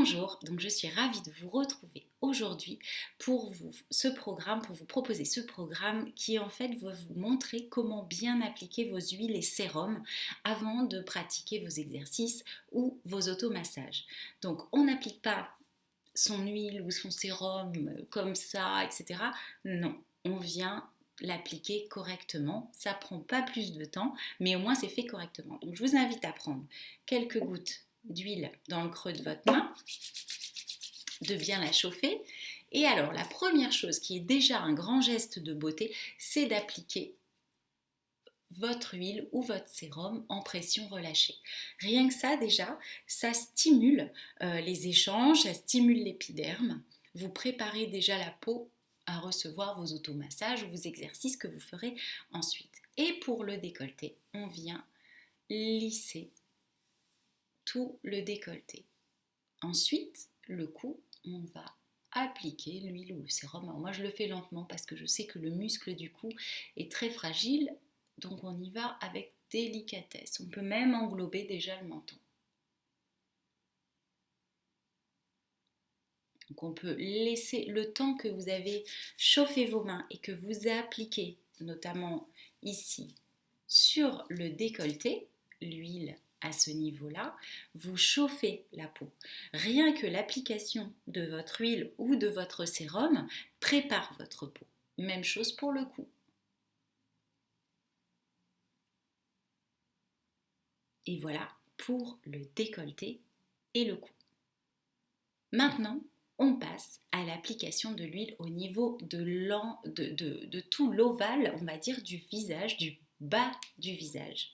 Bonjour, donc je suis ravie de vous retrouver aujourd'hui pour pour vous proposer ce programme qui en fait va vous montrer comment bien appliquer vos huiles et sérums avant de pratiquer vos exercices ou vos automassages. Donc on n'applique pas son huile ou son sérum comme ça, etc. Non, on vient l'appliquer correctement. Ça prend pas plus de temps, mais au moins c'est fait correctement. Donc je vous invite à prendre quelques gouttes d'huile dans le creux de votre main, de bien la chauffer. Et alors la première chose qui est déjà un grand geste de beauté, c'est d'appliquer votre huile ou votre sérum en pression relâchée. Rien que ça déjà, ça stimule les échanges, ça stimule l'épiderme. Vous préparez déjà la peau à recevoir vos automassages ou vos exercices que vous ferez ensuite. Et pour le décolleté, on vient lisser tout le décolleté. Ensuite, le cou, on va appliquer l'huile ou le sérum. Alors moi, je le fais lentement parce que je sais que le muscle du cou est très fragile, donc on y va avec délicatesse. On peut même englober déjà le menton. Donc on peut laisser le temps que vous avez chauffé vos mains et que vous appliquez, notamment ici, sur le décolleté, l'huile à ce niveau-là, vous chauffez la peau. Rien que l'application de votre huile ou de votre sérum prépare votre peau. Même chose pour le cou. Et voilà pour le décolleté et le cou. Maintenant, on passe à l'application de l'huile au niveau de tout l'ovale, on va dire, du visage, du bas du visage.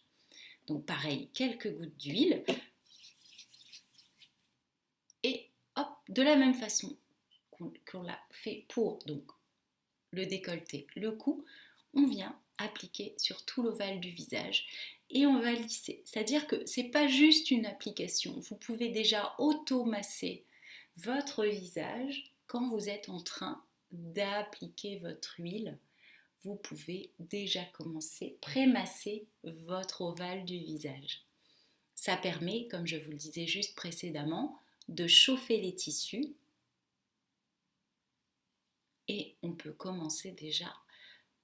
Donc pareil, quelques gouttes d'huile. Et hop, de la même façon qu'on l'a fait pour donc, le décolleté, le cou, on vient appliquer sur tout l'ovale du visage et on va lisser. C'est-à-dire que ce n'est pas juste une application. Vous pouvez déjà automasser votre visage quand vous êtes en train d'appliquer votre huile. Vous pouvez déjà commencer, prémasser votre ovale du visage. Ça permet, comme je vous le disais juste précédemment, de chauffer les tissus et on peut commencer déjà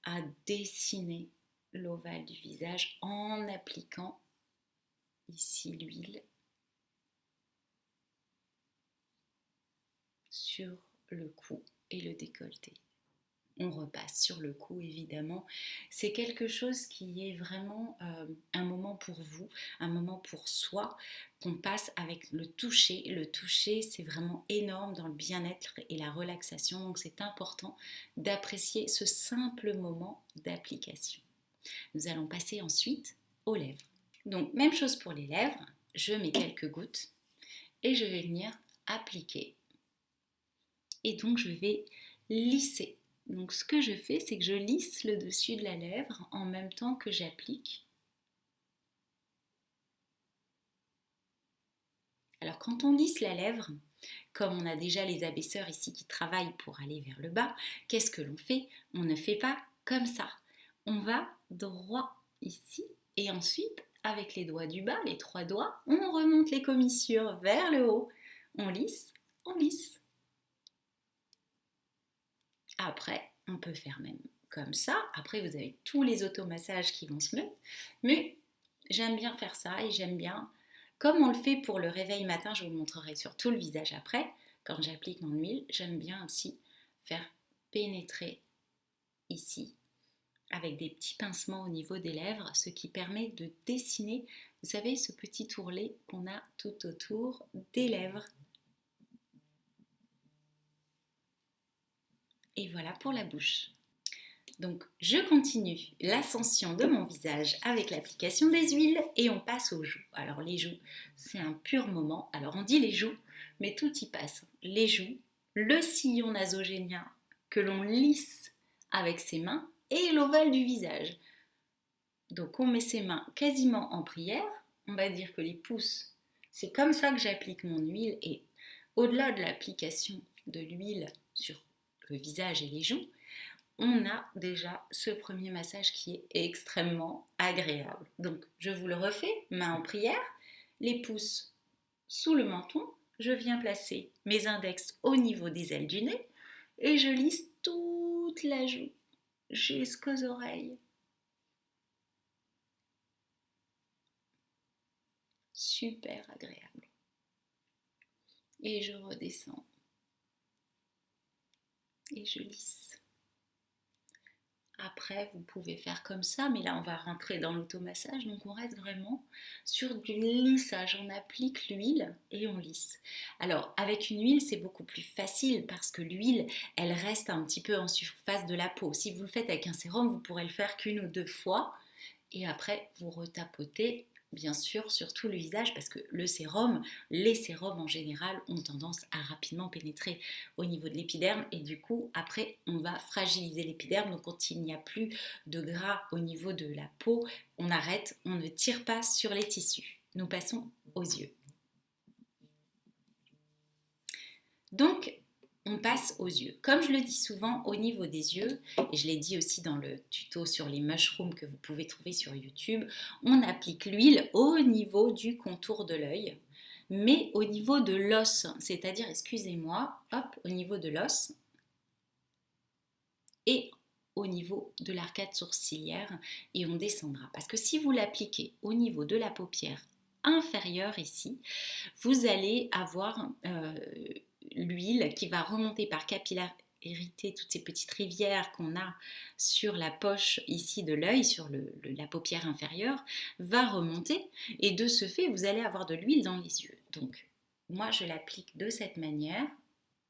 à dessiner l'ovale du visage en appliquant ici l'huile sur le cou et le décolleté. On repasse sur le cou évidemment. C'est quelque chose qui est vraiment un moment pour vous, un moment pour soi, qu'on passe avec le toucher. Le toucher, c'est vraiment énorme dans le bien-être et la relaxation, donc c'est important d'apprécier ce simple moment d'application. Nous allons passer ensuite aux lèvres. Donc même chose pour les lèvres, je mets quelques gouttes et je vais venir appliquer. Et donc je vais lisser. Donc ce que je fais, c'est que je lisse le dessus de la lèvre en même temps que j'applique. Alors quand on lisse la lèvre, comme on a déjà les abaisseurs ici qui travaillent pour aller vers le bas, qu'est-ce que l'on fait? On ne fait pas comme ça. On va droit ici et ensuite, avec les doigts du bas, les 3 doigts, on remonte les commissures vers le haut. On lisse, on lisse. Après, on peut faire même comme ça. Après, vous avez tous les automassages qui vont se mettre. Mais j'aime bien faire ça et j'aime bien, comme on le fait pour le réveil matin, je vous le montrerai sur tout le visage après, quand j'applique mon huile, j'aime bien aussi faire pénétrer ici avec des petits pincements au niveau des lèvres, ce qui permet de dessiner, vous savez, ce petit ourlet qu'on a tout autour des lèvres. Et voilà pour la bouche. Donc je continue l'ascension de mon visage avec l'application des huiles et on passe aux joues. Alors les joues, c'est un pur moment. Alors on dit les joues, mais tout y passe. Les joues, le sillon nasogénien que l'on lisse avec ses mains et l'ovale du visage. Donc on met ses mains quasiment en prière. On va dire que les pouces, c'est comme ça que j'applique mon huile et au-delà de l'application de l'huile sur le visage et les joues, on a déjà ce premier massage qui est extrêmement agréable. Donc, je vous le refais, main en prière, les pouces sous le menton, je viens placer mes index au niveau des ailes du nez et je lisse toute la joue jusqu'aux oreilles. Super agréable. Et je redescends et je lisse. Après, vous pouvez faire comme ça, mais là, on va rentrer dans l'automassage. Donc, on reste vraiment sur du lissage. On applique l'huile et on lisse. Alors, avec une huile, c'est beaucoup plus facile parce que l'huile, elle reste un petit peu en surface de la peau. Si vous le faites avec un sérum, vous pourrez le faire qu'une ou deux fois. Et après, vous retapotez, bien sûr, sur tout le visage parce que le sérum, les sérums en général, ont tendance à rapidement pénétrer au niveau de l'épiderme et du coup, après, on va fragiliser l'épiderme. Donc, quand il n'y a plus de gras au niveau de la peau, on arrête, on ne tire pas sur les tissus. Nous passons aux yeux. Donc, on passe aux yeux. Comme je le dis souvent, au niveau des yeux, et je l'ai dit aussi dans le tuto sur les mushrooms que vous pouvez trouver sur YouTube, on applique l'huile au niveau du contour de l'œil, mais au niveau de l'os, c'est-à-dire, excusez-moi, hop, au niveau de l'os et au niveau de l'arcade sourcilière, et on descendra. Parce que si vous l'appliquez au niveau de la paupière inférieure ici, vous allez avoir l'huile qui va remonter par capillarité, toutes ces petites rivières qu'on a sur la poche ici de l'œil, sur la paupière inférieure, va remonter et de ce fait, vous allez avoir de l'huile dans les yeux. Donc, moi, je l'applique de cette manière.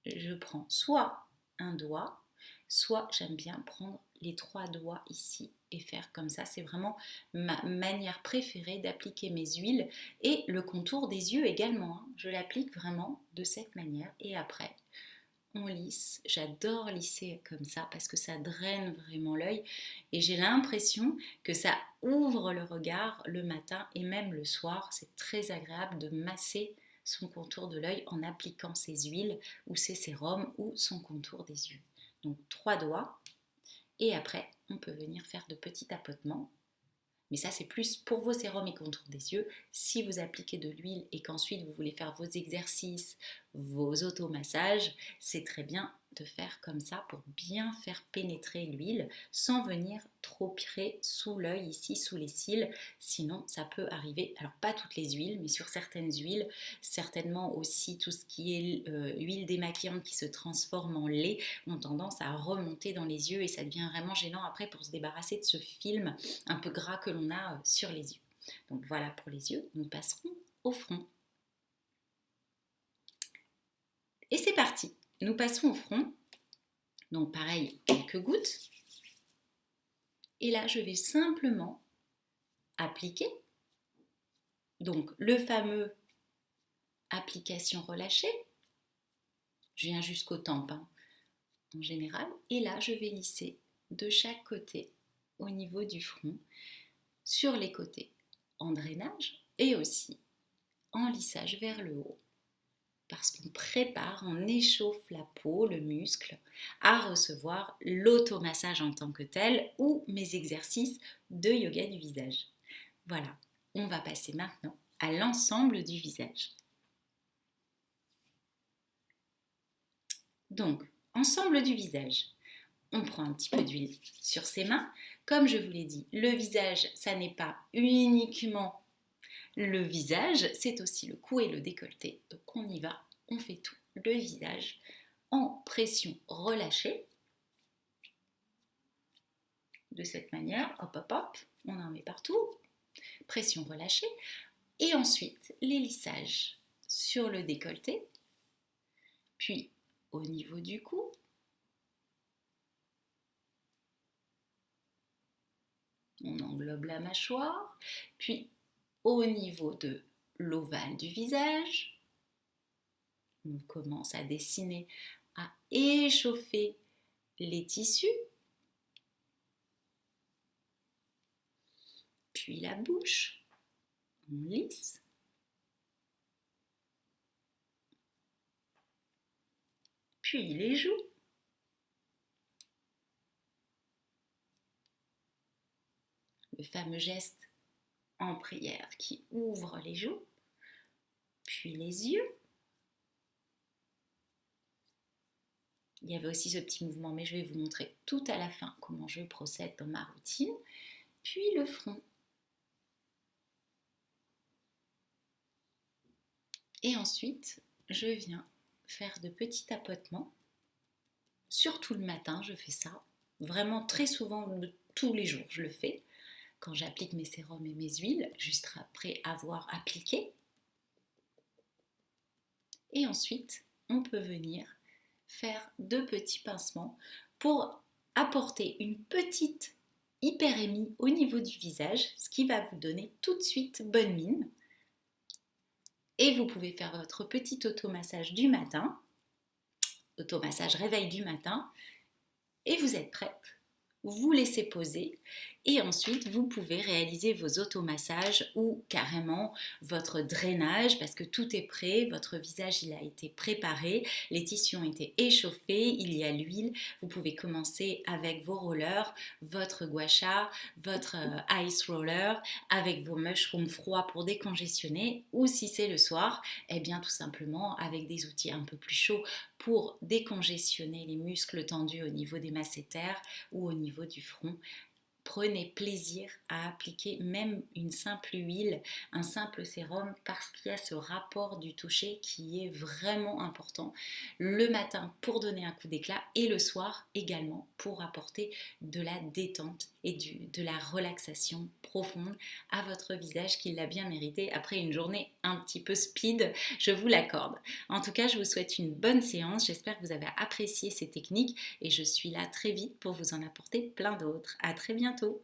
Je prends soit un doigt, soit j'aime bien prendre les 3 doigts ici et faire comme ça. C'est vraiment ma manière préférée d'appliquer mes huiles et le contour des yeux également. Je l'applique vraiment de cette manière et après on lisse. J'adore lisser comme ça parce que ça draine vraiment l'œil et j'ai l'impression que ça ouvre le regard le matin et même le soir. C'est très agréable de masser son contour de l'œil en appliquant ses huiles ou ses sérums ou son contour des yeux. Donc 3 doigts et après on peut venir faire de petits tapotements. Mais ça, c'est plus pour vos sérums et contours des yeux. Si vous appliquez de l'huile et qu'ensuite vous voulez faire vos exercices, vos automassages, c'est très bien de faire comme ça pour bien faire pénétrer l'huile sans venir trop près sous l'œil ici, sous les cils. Sinon, ça peut arriver, alors pas toutes les huiles, mais sur certaines huiles, certainement aussi tout ce qui est huile démaquillante qui se transforme en lait, ont tendance à remonter dans les yeux et ça devient vraiment gênant après pour se débarrasser de ce film un peu gras que l'on a sur les yeux. Donc voilà pour les yeux, nous passerons au front. Et c'est parti, nous passons au front. Donc pareil, quelques gouttes. Et là, je vais simplement appliquer. Donc le fameux application relâchée. Je viens jusqu'aux tempes en général. Et là, je vais lisser de chaque côté au niveau du front, sur les côtés en drainage et aussi en lissage vers le haut. Parce qu'on prépare, on échauffe la peau, le muscle, à recevoir l'automassage en tant que tel ou mes exercices de yoga du visage. Voilà, on va passer maintenant à l'ensemble du visage. Donc, ensemble du visage, on prend un petit peu d'huile sur ses mains. Comme je vous l'ai dit, le visage, ça n'est pas uniquement le visage, c'est aussi le cou et le décolleté. Donc on y va, on fait tout. Le visage en pression relâchée. De cette manière, hop hop hop, on en met partout. Pression relâchée. Et ensuite, les lissages sur le décolleté. Puis au niveau du cou. On englobe la mâchoire. Puis au niveau de l'ovale du visage. On commence à dessiner, à échauffer les tissus. Puis la bouche, on lisse. Puis les joues. Le fameux geste en prière qui ouvre les joues. Puis les yeux. Il y avait aussi ce petit mouvement, mais je vais vous montrer tout à la fin comment je procède dans ma routine. Puis le front. Et ensuite, je viens faire de petits tapotements. Surtout le matin, je fais ça. Vraiment très souvent, tous les jours, je le fais. Quand j'applique mes sérums et mes huiles, juste après avoir appliqué. Et ensuite, on peut venir faire 2 petits pincements pour apporter une petite hyperémie au niveau du visage, ce qui va vous donner tout de suite bonne mine. Et vous pouvez faire votre petit automassage du matin, automassage réveil du matin, et vous êtes prête. Vous laissez poser et ensuite vous pouvez réaliser vos automassages ou carrément votre drainage parce que tout est prêt, votre visage il a été préparé, les tissus ont été échauffés, il y a l'huile, vous pouvez commencer avec vos rollers, votre gua sha, votre ice roller, avec vos mushrooms froids pour décongestionner ou si c'est le soir, eh bien tout simplement avec des outils un peu plus chauds pour décongestionner les muscles tendus au niveau des masséters ou au niveau du front. Prenez plaisir à appliquer même une simple huile, un simple sérum parce qu'il y a ce rapport du toucher qui est vraiment important le matin pour donner un coup d'éclat et le soir également pour apporter de la détente et de la relaxation profonde à votre visage qui l'a bien mérité après une journée un petit peu speed, je vous l'accorde. En tout cas, je vous souhaite une bonne séance, j'espère que vous avez apprécié ces techniques et je suis là très vite pour vous en apporter plein d'autres. À très bientôt.